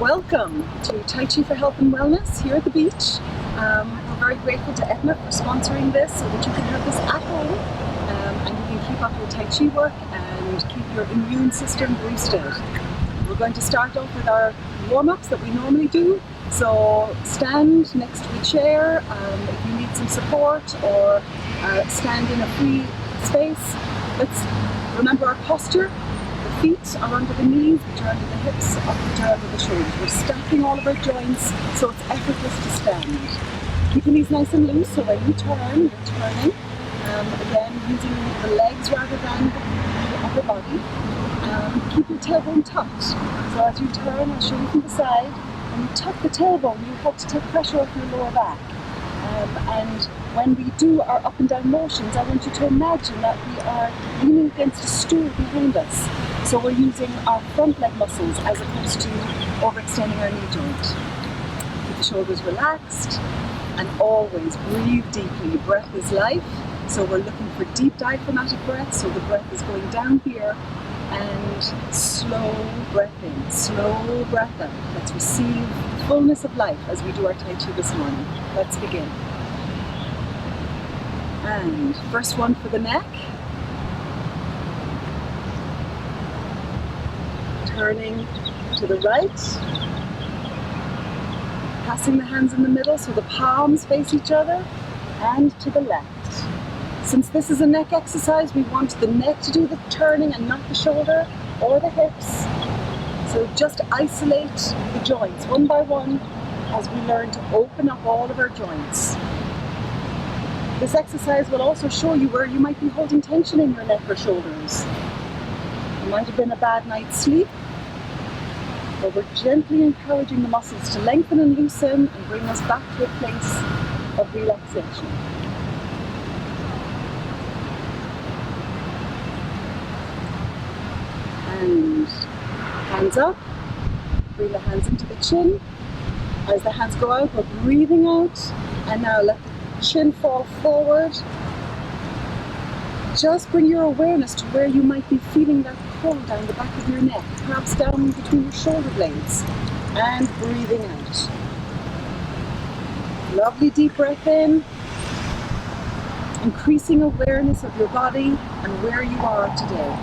Welcome to Tai Chi for Health and Wellness here at the beach. We're very grateful to Etna for sponsoring this so that you can have this at home and you can keep up your Tai Chi work and keep your immune system boosted. We're going to start off with our warm-ups that we normally do. So stand next to a chair if you need some support, or stand in a free space. Let's remember our posture. The feet are under the knees, which are under the hips, up which are under the shoulders. We're stacking all of our joints so it's effortless to stand. Keep your knees nice and loose, so when you turn, you're turning. Again, using the legs rather than the upper body. Keep your tailbone tucked. So as you turn, I'll show you from the side. When you tuck the tailbone, you help to take pressure off your lower back. And when we do our up and down motions, I want you to imagine that we are leaning against a stool behind us. So we're using our front leg muscles as opposed to overextending our knee joint. Keep the shoulders relaxed and always breathe deeply. Breath is life. So we're looking for deep diaphragmatic breath. So the breath is going down here, and slow breath in, slow breath out. Let's receive fullness of life as we do our Tai Chi this morning. Let's begin. And first one for the neck. Turning to the right. Passing the hands in the middle so the palms face each other, and to the left. Since this is a neck exercise, we want the neck to do the turning and not the shoulder or the hips. So just isolate the joints one by one as we learn to open up all of our joints. This exercise will also show you where you might be holding tension in your neck or shoulders. It might have been a bad night's sleep, but we're gently encouraging the muscles to lengthen and loosen and bring us back to a place of relaxation. And hands up, bring the hands into the chin. As the hands go out, we're breathing out, and now let the chin fall forward. Just bring your awareness to where you might be feeling that pull down the back of your neck, perhaps down between your shoulder blades, and breathing out. Lovely deep breath in, increasing awareness of your body and where you are today.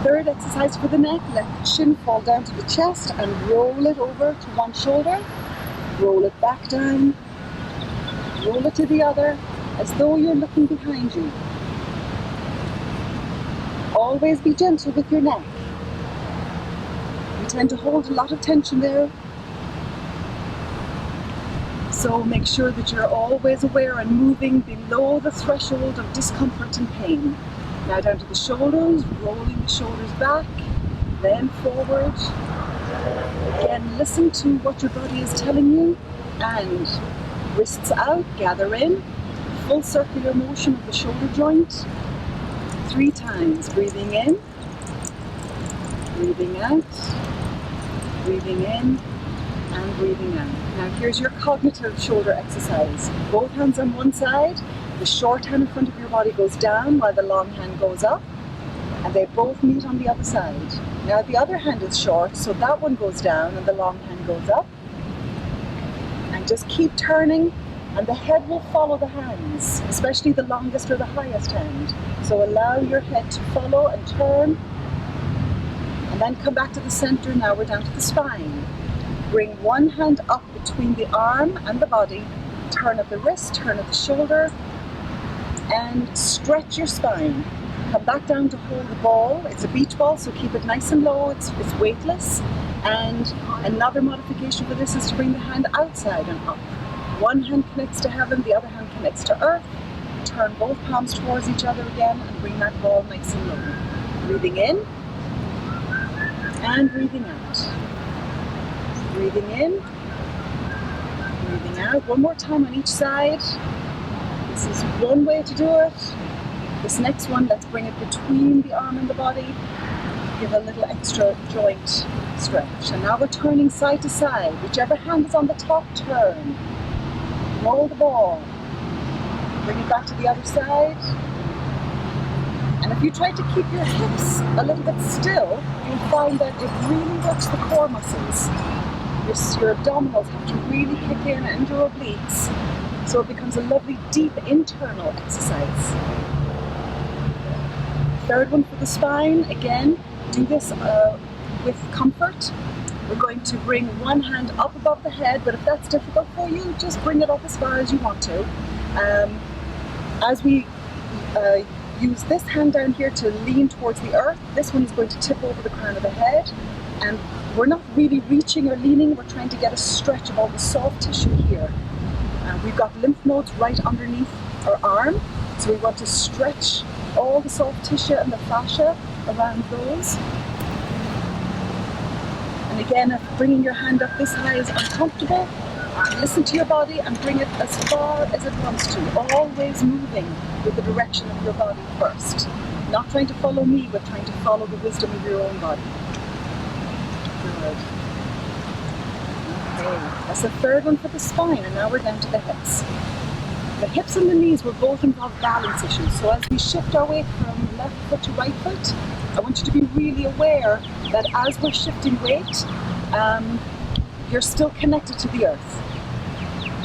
Third exercise for the neck, let the chin fall down to the chest and roll it over to one shoulder. Roll it back down, roll it to the other, as though you're looking behind you. Always be gentle with your neck. We tend to hold a lot of tension there. So make sure that you're always aware and moving below the threshold of discomfort and pain. Now down to the shoulders, rolling the shoulders back, then forward. Again, listen to what your body is telling you, and wrists out, gather in, full circular motion of the shoulder joint. 3 times, breathing in, breathing out, breathing in, and breathing out. Now here's your cognitive shoulder exercise. Both hands on one side. The short hand in front of your body goes down while the long hand goes up, and they both meet on the other side. Now the other hand is short, so that one goes down and the long hand goes up. And just keep turning, and the head will follow the hands, especially the longest or the highest hand. So allow your head to follow and turn, and then come back to the center. Now we're down to the spine. Bring one hand up between the arm and the body, turn at the wrist, turn at the shoulder, and stretch your spine. Come back down to hold the ball. It's a beach ball, so keep it nice and low. It's weightless. And another modification for this is to bring the hand outside and up. One hand connects to heaven, the other hand connects to earth. Turn both palms towards each other again and bring that ball nice and low. Breathing in and breathing out. Breathing in, breathing out. One more time on each side. This is one way to do it. This next one, let's bring it between the arm and the body. Give a little extra joint stretch. And now we're turning side to side. Whichever hand is on the top, turn. Roll the ball. Bring it back to the other side. And if you try to keep your hips a little bit still, you'll find that it really works the core muscles. Your abdominals have to really kick in and your obliques, so it becomes a lovely deep internal exercise. Third one for the spine, again, do this with comfort. We're going to bring one hand up above the head, but if that's difficult for you, just bring it up as far as you want to. As we use this hand down here to lean towards the earth, this one is going to tip over the crown of the head, and we're not really reaching or leaning, we're trying to get a stretch of all the soft tissue here. We've got lymph nodes right underneath our arm, so we want to stretch all the soft tissue and the fascia around those. And again, if bringing your hand up this high is uncomfortable, listen to your body and bring it as far as it wants to, always moving with the direction of your body first. Not trying to follow me, but trying to follow the wisdom of your own body. Good. Okay, that's the third one for the spine, and now we're down to the hips. The hips and the knees will both involve balance issues, so as we shift our weight from left foot to right foot, I want you to be really aware that as we're shifting weight, you're still connected to the earth.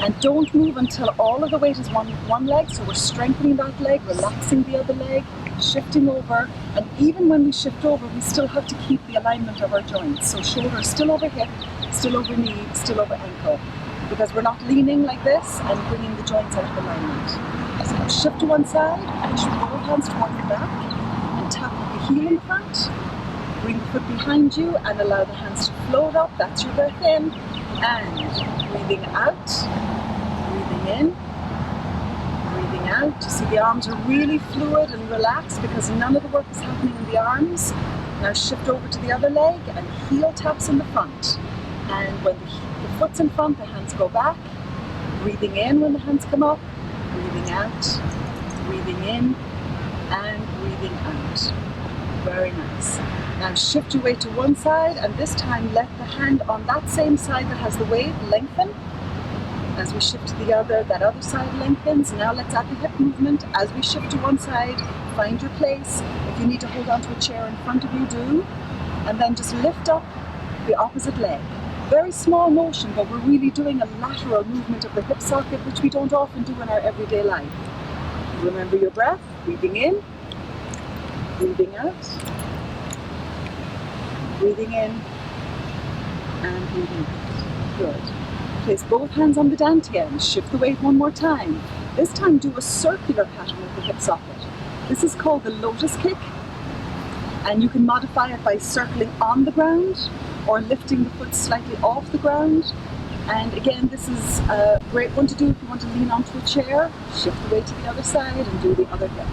And don't move until all of the weight is one leg, so we're strengthening that leg, relaxing the other leg, shifting over, and even when we shift over, we still have to keep the alignment of our joints. So shoulder still over hip, still over knee, still over ankle, because we're not leaning like this and bringing the joints out of alignment. So shift to one side, push both hands towards the back, and tap with the heel in the front. Bring the foot behind you and allow the hands to float up. That's your breath in, and breathing out, breathing in, breathing out. You see the arms are really fluid and relaxed because none of the work is happening in the arms. Now shift over to the other leg and heel taps in the front. And when the foot's in front, the hands go back. Breathing in when the hands come up, breathing out, breathing in, and breathing out. Very nice. Now shift your weight to one side, and this time let the hand on that same side that has the weight lengthen. As we shift to the other, that other side lengthens. Now let's add the hip movement. As we shift to one side, find your place. If you need to hold onto a chair in front of you, do. And then just lift up the opposite leg. Very small motion, but we're really doing a lateral movement of the hip socket, which we don't often do in our everyday life. Remember your breath, breathing in, breathing out, breathing in, and breathing out. Good. Place both hands on the dantian, shift the weight one more time. This time do a circular pattern with the hip socket. This is called the lotus kick, and you can modify it by circling on the ground or lifting the foot slightly off the ground. And again, this is a great one to do if you want to lean onto a chair. Shift the weight to the other side and do the other hip.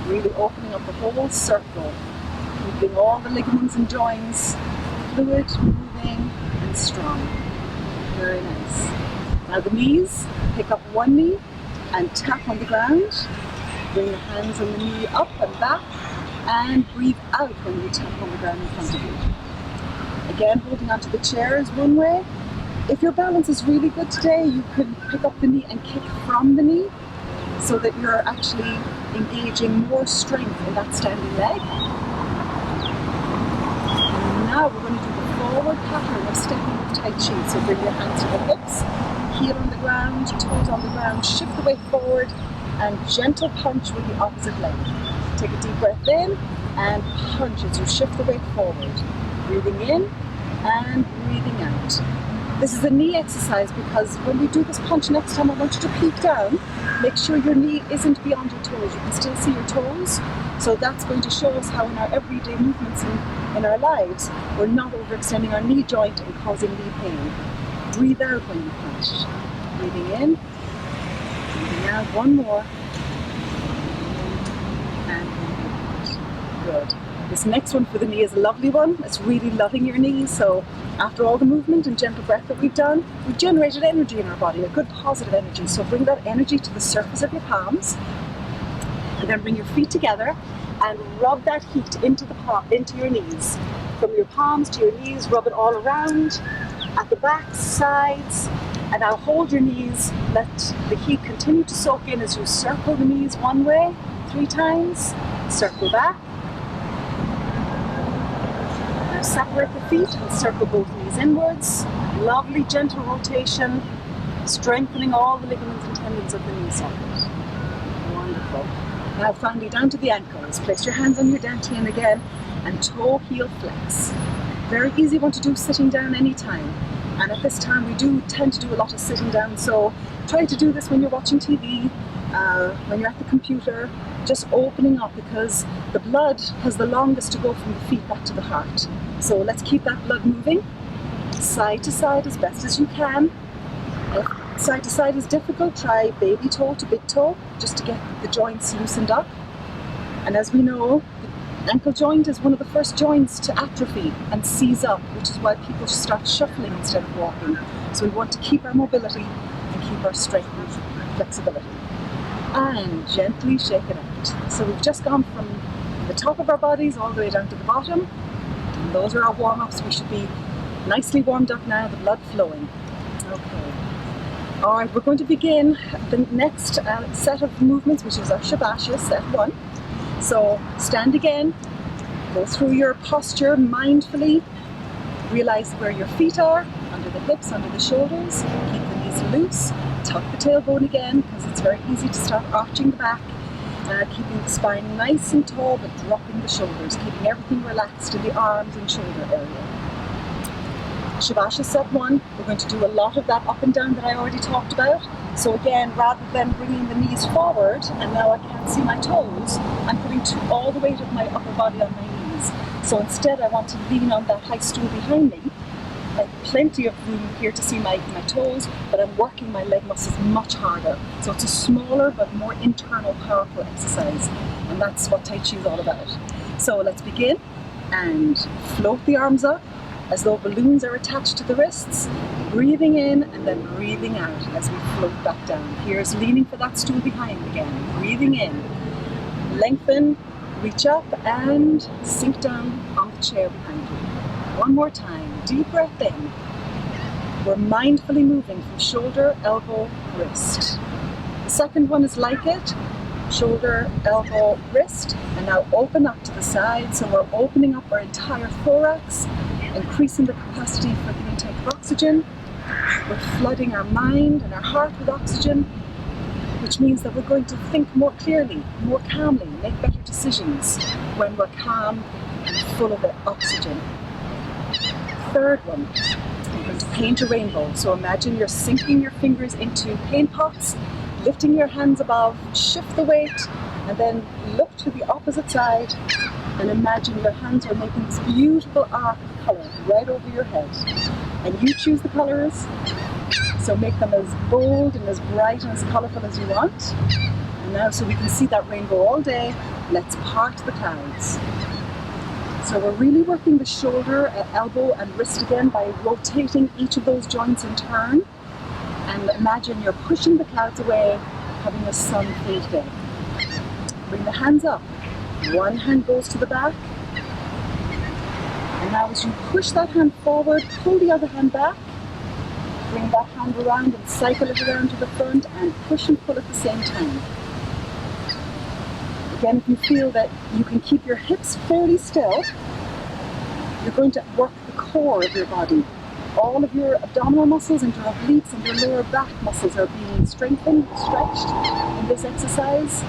Really opening up the whole circle, keeping all the ligaments and joints fluid, moving, and strong. Very nice. Now the knees, pick up one knee and tap on the ground. Bring the hands on the knee up and back, and breathe out when you tap on the ground in front of you. Again, holding onto the chair is one way. If your balance is really good today, you can pick up the knee and kick from the knee so that you're actually engaging more strength in that standing leg. And now we're going to do the forward pattern of stepping with Tai Chi. So bring your hands to the hips, heel on the ground, toes on the ground, shift the weight forward, and gentle punch with the opposite leg. Take a deep breath in and punch as you shift the weight forward. Breathing in and breathing out. This is a knee exercise because when we do this punch next time, I want you to peek down. Make sure your knee isn't beyond your toes. You can still see your toes. So that's going to show us how in our everyday movements in our lives, we're not overextending our knee joint and causing knee pain. Breathe out when you punch. Breathing in, breathing out. One more. And breathing out. Good. This next one for the knee is a lovely one. It's really loving your knees. So after all the movement and gentle breath that we've done, we've generated energy in our body, a good positive energy. So bring that energy to the surface of your palms, and then bring your feet together and rub that heat into your knees. From your palms to your knees, rub it all around, at the back, sides, and now hold your knees. Let the heat continue to soak in as you circle the knees one way 3 times, circle back. Now separate the feet and circle both knees inwards. Lovely gentle rotation, strengthening all the ligaments and tendons of the knee socket. Wonderful. Now finally down to the ankles. Place your hands on your dantian again and toe heel flex. Very easy one to do sitting down anytime. And at this time we do tend to do a lot of sitting down, so try to do this when you're watching TV, when you're at the computer, just opening up, because the blood has the longest to go from the feet back to the heart. So let's keep that blood moving, side to side as best as you can. If side to side is difficult, try baby toe to big toe, just to get the joints loosened up. And as we know, the ankle joint is one of the first joints to atrophy and seize up, which is why people start shuffling instead of walking. So we want to keep our mobility and keep our strength and flexibility. And gently shake it out. So we've just gone from the top of our bodies all the way down to the bottom. And those are our warm-ups. We should be nicely warmed up now, the blood flowing. Okay. All right, we're going to begin the next set of movements, which is our Shavasana, set 1. So stand again, go through your posture mindfully, realize where your feet are, under the hips, under the shoulders, keep the knees loose, tuck the tailbone again, because it's very easy to start arching the back, keeping the spine nice and tall, but dropping the shoulders, keeping everything relaxed in the arms and shoulder area. Shavasana set 1, we're going to do a lot of that up and down that I already talked about. So again, rather than bringing the knees forward, and now I can't see my toes, I'm putting all the weight of my upper body on my knees. So instead I want to lean on that high stool behind me. I have plenty of room here to see my toes, but I'm working my leg muscles much harder. So it's a smaller but more internal, powerful exercise. And that's what Tai Chi is all about. So let's begin, and float the arms up as though balloons are attached to the wrists, breathing in and then breathing out as we float back down. Here's leaning for that stool behind again, breathing in, lengthen, reach up and sink down on the chair behind you. One more time, deep breath in. We're mindfully moving from shoulder, elbow, wrist. The second one is like it, shoulder, elbow, wrist, and now open up to the side. So we're opening up our entire thorax, increasing the capacity for the intake of oxygen. We're flooding our mind and our heart with oxygen, which means that we're going to think more clearly, more calmly, make better decisions when we're calm and full of oxygen. Third one, we're going to paint a rainbow. So imagine you're sinking your fingers into paint pots, lifting your hands above, shift the weight, and then look to the opposite side and imagine your hands are making this beautiful arc of colour right over your head. And you choose the colours, so make them as bold and as bright and as colourful as you want. And now, so we can see that rainbow all day, let's part the clouds. So we're really working the shoulder, elbow and wrist again by rotating each of those joints in turn. And imagine you're pushing the clouds away, having the sun fade in. Bring the hands up. One hand goes to the back. And now as you push that hand forward, pull the other hand back. Bring that hand around and cycle it around to the front and push and pull at the same time. Again, if you feel that you can keep your hips fairly still, you're going to work the core of your body. All of your abdominal muscles and your obliques and your lower back muscles are being strengthened, stretched in this exercise.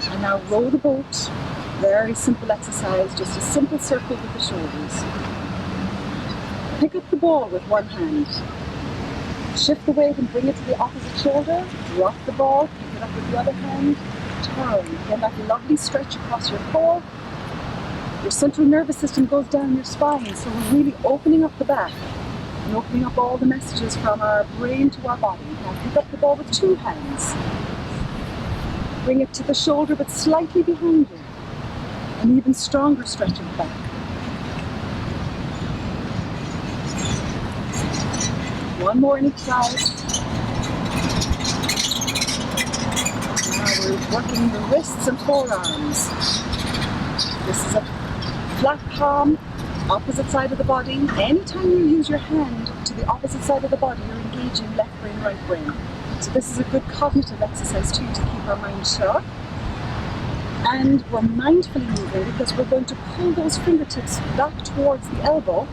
And now row the boat. Very simple exercise, just a simple circle with the shoulders. Pick up the ball with one hand. Shift the weight and bring it to the opposite shoulder. Drop the ball, pick it up with the other hand. Turn. Get that lovely stretch across your core. Your central nervous system goes down your spine, so we're really opening up the back and opening up all the messages from our brain to our body. Now pick up the ball with two hands. Bring it to the shoulder but slightly behind you. An even stronger stretch of the back. One more in each side. Now we're working the wrists and forearms. This is a flat palm, opposite side of the body. Anytime you use your hand to the opposite side of the body, you're engaging left brain, right brain. So this is a good cognitive exercise too, to keep our mind sharp. And we're mindfully moving because we're going to pull those fingertips back towards the elbow,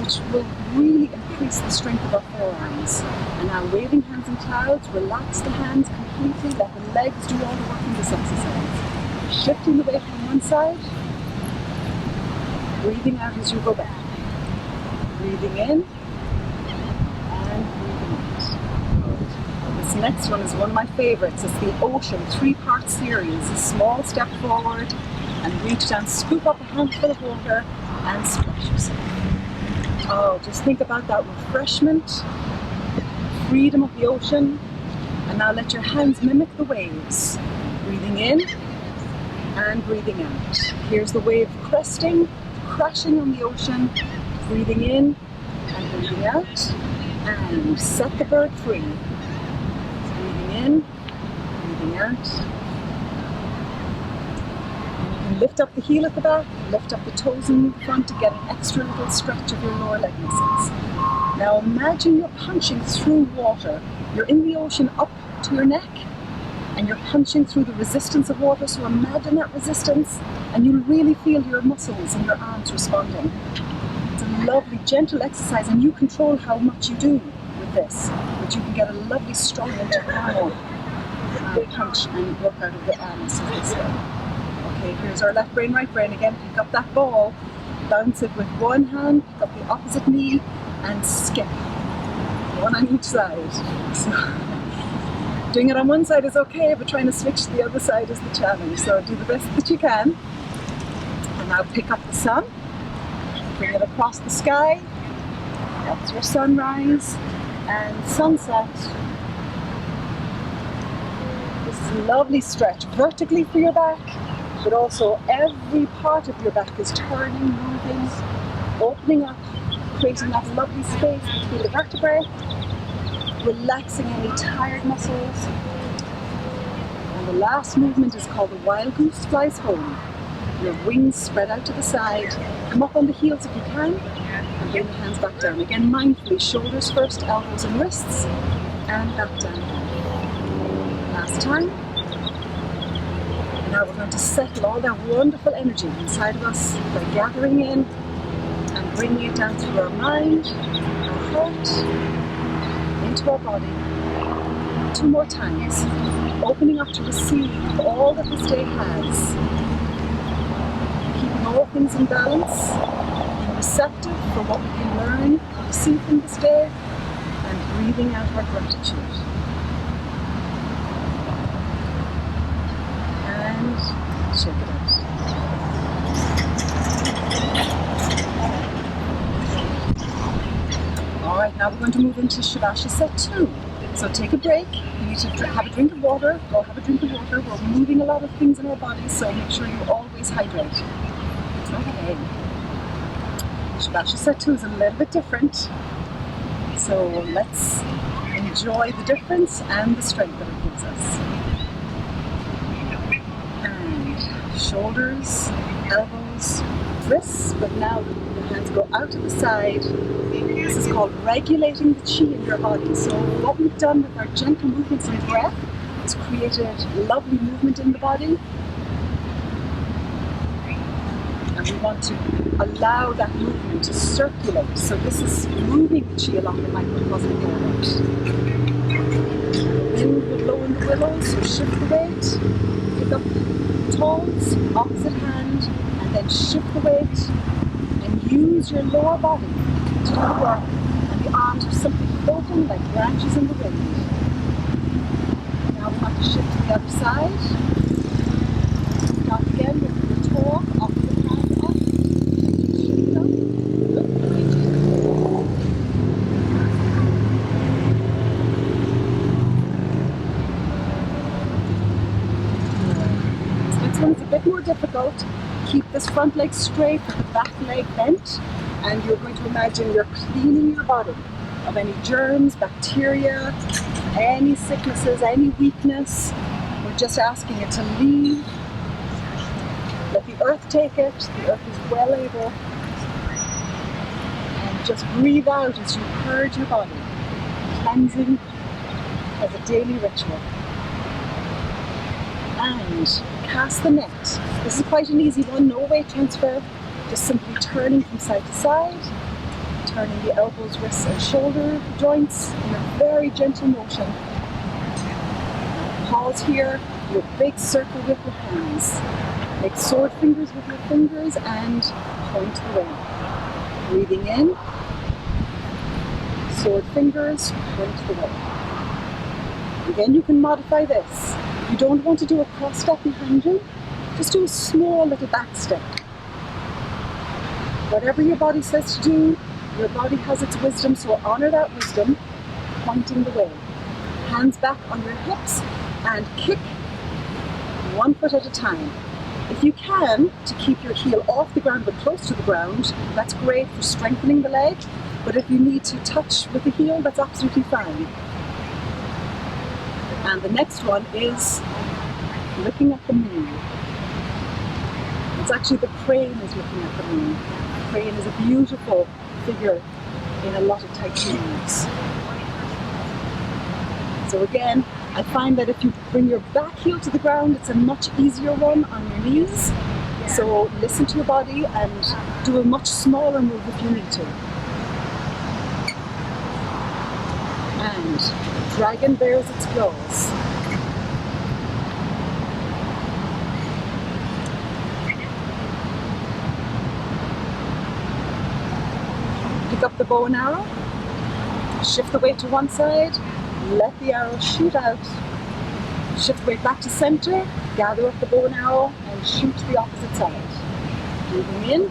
which will really increase the strength of our forearms. And now waving hands in clouds, relax the hands completely, let the legs do all the work in this exercise. Shifting the weight from one side, breathing out as you go back. Breathing in, and breathing out. This next one is one of my favorites. It's the Ocean 3-part series. A small step forward and reach down, scoop up a handful of water and splash yourself. Oh, just think about that refreshment, freedom of the ocean, and now let your hands mimic the waves. Breathing in and breathing out. Here's the wave cresting, crashing on the ocean. Breathing in and breathing out, and set the bird free. Breathing in, breathing out. And you can lift up the heel at the back, lift up the toes in the front to get an extra little stretch of your lower leg muscles. Now imagine you're punching through water. You're in the ocean up to your neck, and you're punching through the resistance of water, so imagine that resistance, and you'll really feel your muscles and your arms responding. Lovely, gentle exercise, and you control how much you do with this, but you can get a lovely, strong internal punch and work out of the arms this way. Okay, here's our left brain, right brain again. Pick up that ball, bounce it with one hand, pick up the opposite knee, and skip. One on each side. So, doing it on one side is okay, but trying to switch to the other side is the challenge. So do the best that you can. And now pick up the sun. Bring it across the sky. That's your sunrise and sunset. This is a lovely stretch vertically for your back, but also every part of your back is turning, moving, opening up, creating that lovely space between the vertebrae, relaxing any tired muscles. And the last movement is called the wild goose flies home. Your wings spread out to the side. Come up on the heels if you can, and bring the hands back down. Again, mindfully, shoulders first, elbows and wrists, and back down. Last time. And now we're going to settle all that wonderful energy inside of us by gathering in and bringing it down through our mind, our heart, into our body. 2 more times. Opening up to receive all that this day has. All things in balance, being receptive for what we can learn and receive from this day, and breathing out our gratitude. And check it out. Alright, now we're going to move into Shavasana set 2. So take a break, you need to have a drink of water, go have a drink of water. We're moving a lot of things in our bodies, so make sure you always hydrate. Okay, Shavasana set 2 is a little bit different, so let's enjoy the difference and the strength that it gives us. And shoulders, elbows, wrists, but now the hands go out to the side. This is called regulating the chi in your body. So what we've done with our gentle movements and breath is created lovely movement in the body. And we want to allow that movement to circulate. So this is moving the chi along the microcosmic orbit. The wind will blow in the willows, so shift the weight, pick up the toes, opposite hand, and then shift the weight, and use your lower body to do the work. And the arms are simply floating like branches in the wind. Now we have to shift to the other side. Start again with the toe up, opposite hand up, and shift up. This next one's a bit more difficult. Keep this front leg straight with the back leg bent, and you're going to imagine you're cleaning your body of any germs, bacteria, any sicknesses, any weakness. We're just asking it to leave. Let the earth take it. The earth is well able. And just breathe out as you purge your body. Cleansing as a daily ritual. And cast the net. This is quite an easy one, no weight transfer, just simply turning from side to side, turning the elbows, wrists and shoulder joints in a very gentle motion. Pause here, do a big circle with your hands. Make sword fingers with your fingers and point the way. Breathing in, sword fingers, point the way. Again, you can modify this. If you don't want to do a cross step behind you, just do a small little back step. Whatever your body says to do, your body has its wisdom, so honor that wisdom, pointing the way. Hands back on your hips and kick one foot at a time. If you can, to keep your heel off the ground but close to the ground, that's great for strengthening the leg. But if you need to touch with the heel, that's absolutely fine. And the next one is looking at the moon. It's actually the crane is looking at the moon. The crane is a beautiful figure in a lot of Tai Chi moves. So again, I find that if you bring your back heel to the ground, it's a much easier one on your knees. So listen to your body and do a much smaller move if you need to. And dragon bares its claws. Pick up the bow and arrow, shift the weight to one side, let the arrow shoot out, shift weight back to center, gather up the bow and arrow and shoot to the opposite side. Breathing in,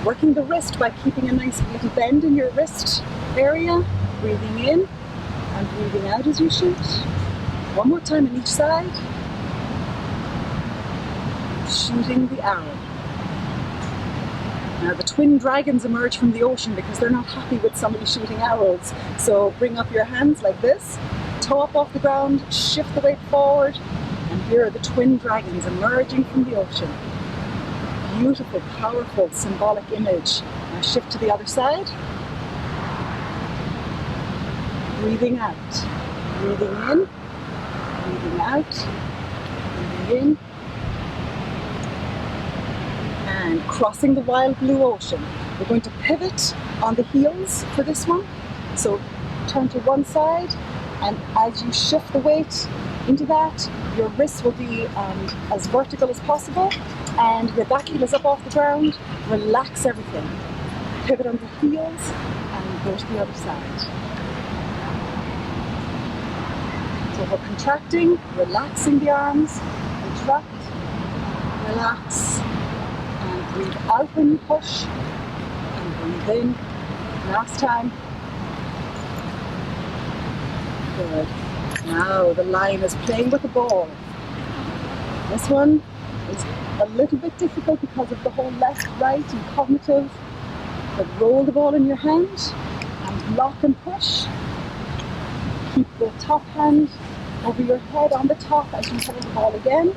working the wrist by keeping a nice little bend in your wrist area, breathing in and breathing out as you shoot. One more time on each side, shooting the arrow. Now the twin dragons emerge from the ocean because they're not happy with somebody shooting arrows. So bring up your hands like this, toe up off the ground, shift the weight forward, and here are the twin dragons emerging from the ocean. Beautiful, powerful, symbolic image. Now shift to the other side. Breathing out. Breathing in, breathing out, breathing in. And crossing the wild blue ocean. We're going to pivot on the heels for this one. So turn to one side, and as you shift the weight into that, your wrists will be as vertical as possible, and your back heel is up off the ground. Relax everything. Pivot on the heels and go to the other side. So we're contracting, relaxing the arms, contract, relax. Breathe out when you push, and breathe in. Last time. Good. Now the lion is playing with the ball. This one is a little bit difficult because of the whole left, right, and cognitive. But roll the ball in your hand and lock and push. Keep the top hand over your head on the top as you hold the ball again.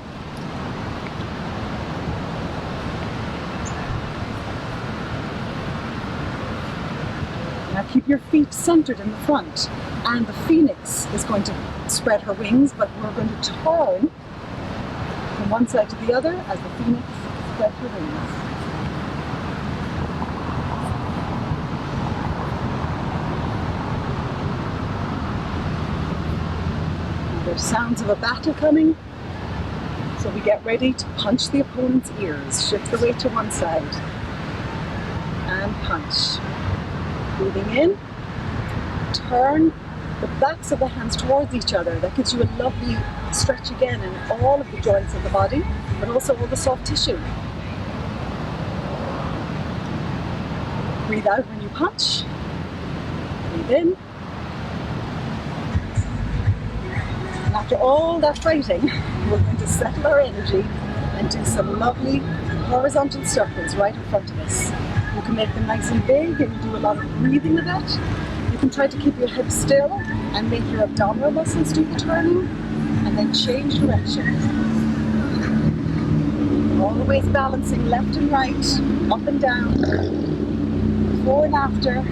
Now keep your feet centered in the front, and the phoenix is going to spread her wings, but we're going to turn from one side to the other as the phoenix spreads her wings. Now there's sounds of a battle coming, so we get ready to punch the opponent's ears. Shift the weight to one side and punch. Breathing in, turn the backs of the hands towards each other. That gives you a lovely stretch again in all of the joints of the body, but also all the soft tissue. Breathe out when you punch. Breathe in. And after all that fighting, we're going to settle our energy and do some lovely horizontal circles right in front of us. You can make them nice and big and do a lot of breathing with it. You can try to keep your hips still and make your abdominal muscles do the turning, and then change direction. Always balancing left and right, up and down, before and after,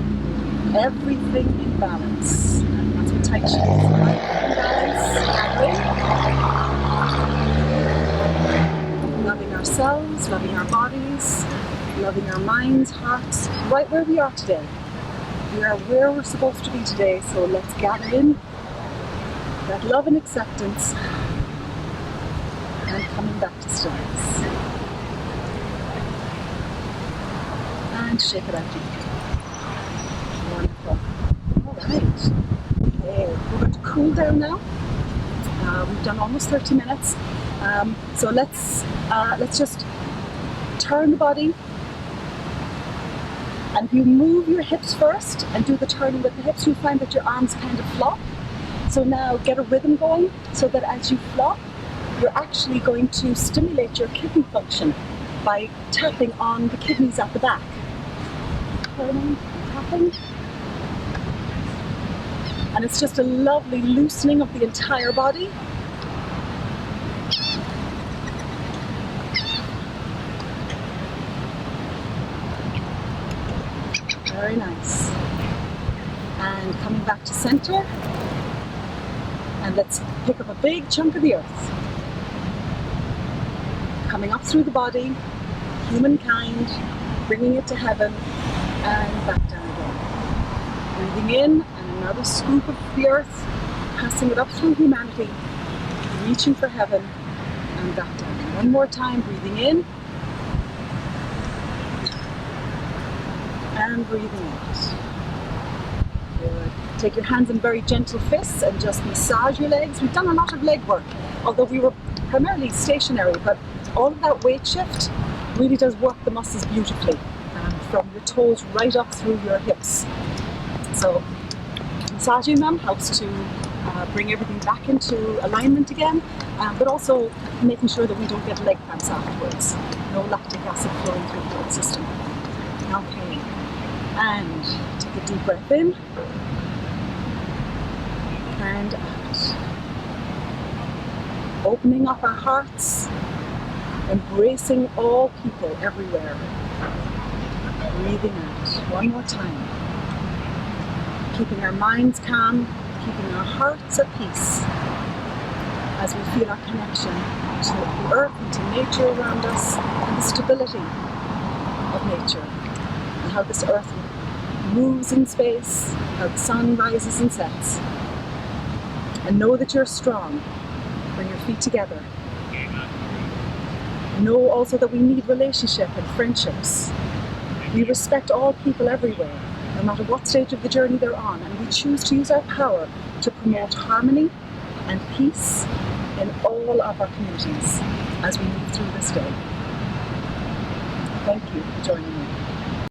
everything in balance. And that's what Tai Chi is, life in balance, and ourselves, loving our bodies, loving our minds, hearts, right where we are today. We are where we're supposed to be today, so let's gather in that love and acceptance and coming back to stillness. And shake it out deep. Wonderful. All right. Okay, we're going to cool down now. We've done almost 30 minutes. So let's just turn the body. And if you move your hips first and do the turning with the hips, you'll find that your arms kind of flop. So now get a rhythm going so that as you flop, you're actually going to stimulate your kidney function by tapping on the kidneys at the back. Turning, tapping. And it's just a lovely loosening of the entire body. Very nice. And coming back to center. And let's pick up a big chunk of the earth. Coming up through the body, humankind, bringing it to heaven, and back down again. Breathing in, and another scoop of the earth, passing it up through humanity, reaching for heaven, and back down. One more time, breathing in, and breathing out. Good. Take your hands in very gentle fists and just massage your legs. We've done a lot of leg work, although we were primarily stationary, but all of that weight shift really does work the muscles beautifully, from your toes right up through your hips. So massaging them helps to bring everything back into alignment again, but also making sure that we don't get leg cramps afterwards. No lactic acid flowing through the blood system. Okay, and take a deep breath in and out. Opening up our hearts, embracing all people everywhere. Breathing out. One more time. Keeping our minds calm, keeping our hearts at peace as we feel our connection to the earth and to nature around us and the stability of nature and how this earth moves in space, how the sun rises and sets. And know that you're strong. Bring your feet together. Know also that we need relationship and friendships. We respect all people everywhere, no matter what stage of the journey they're on, and we choose to use our power to promote harmony and peace in all of our communities as we move through this day. Thank you for joining me.